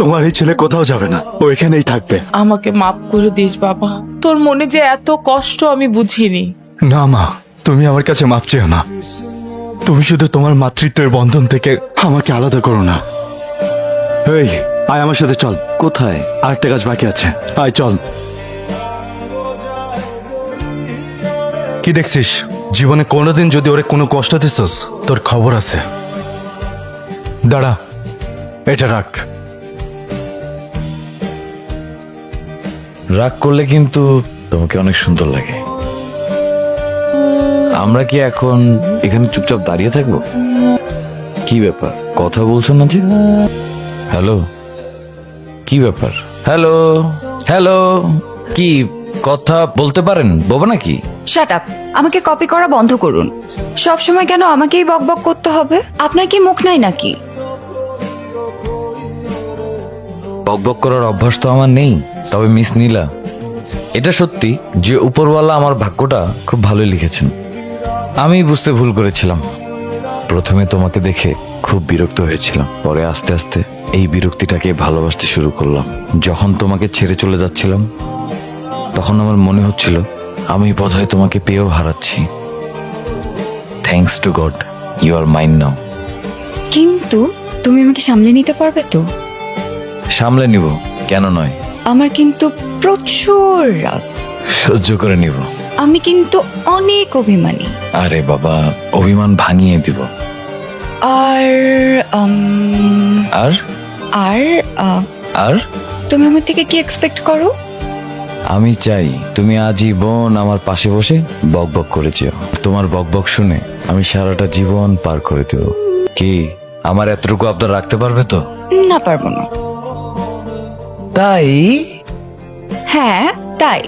তোমার এই ছেলে কোথাও যাবে না, ও এখানেই থাকবে। আমাকে মাফ করে দিস বাবা, তোর মনে যে এত কষ্ট আমি বুঝিনি। না মা, তুমি আমার কাছে মাফ চেও না। তুমি শুধু তোমার মাতৃত্বের বন্ধন থেকে আমাকে আলাদা করো না। এই, আয় আমার সাথে চল। কোথায়? আরেকটা কাজ বাকি আছে, আয় চল। কি দেখছিস? জীবনে কোনোদিন যদি ওরে কোনো কষ্ট দিছস, তোর খবর আছে। দাঁড়া, এটা রাখ। রাগ করলে কিন্তু তোমাকে অনেক সুন্দর লাগে। আমরা কি এখন এখানে চুপচাপ দাঁড়িয়ে থাকবো? কি ব্যাপার, কথা বলছো না যে? হ্যালো, কি ব্যাপার? হ্যালো হ্যালো, কি কথা বলতে পারেন? বোবা নাকি? শাট আপ, আমাকে কপি করা বন্ধ করুন। সব সময় কেন আমাকেই বকবক করতে হবে? আপনার কি মুখ নাই নাকি? বকবক করার অভ্যাস তো আমার নেই। তবে মিস নীলা, এটা সত্যি যে উপরওয়ালা আমার ভাগ্যটা খুব ভালোই লিখেছেন। আমি বুঝতে ভুল করেছিলাম। প্রথমে তোমাকে দেখে খুব বিরক্ত হয়েছিলাম, পরে আস্তে আস্তে এই বিরক্তিটাকে ভালোবাসতে শুরু করলাম। যখন তোমাকে ছেড়ে চলে যাচ্ছিলাম, তখন আমার মনে হচ্ছিল আমি বোধহয় তোমাকে পেয়েও হারাচ্ছি। Thanks to God, you are mine now. কিন্তু তুমি আমাকে সামলে নিতে পারবে তো? সামলে নিব, কেন নয়? আমার কিন্তু প্রচুর রাগ। সহ্য করে নিব। আমি কিন্তু অনেক অভিমানী। আরে বাবা, অভিমান ভাঙিয়ে দিব। আর আর আর আর তুমি আমার থেকে কি এক্সপেক্ট করো? আমি চাই তুমি আজীবন আমার পাশে বসে বকবক করে যেও। তোমার বকবক শুনে আমি সারাটা জীবন পার করে দেব। কি আমার এতটুকু আবদার রাখতে পারবে তো? না, পারবো না। তাই হ্যাঁ, তাই।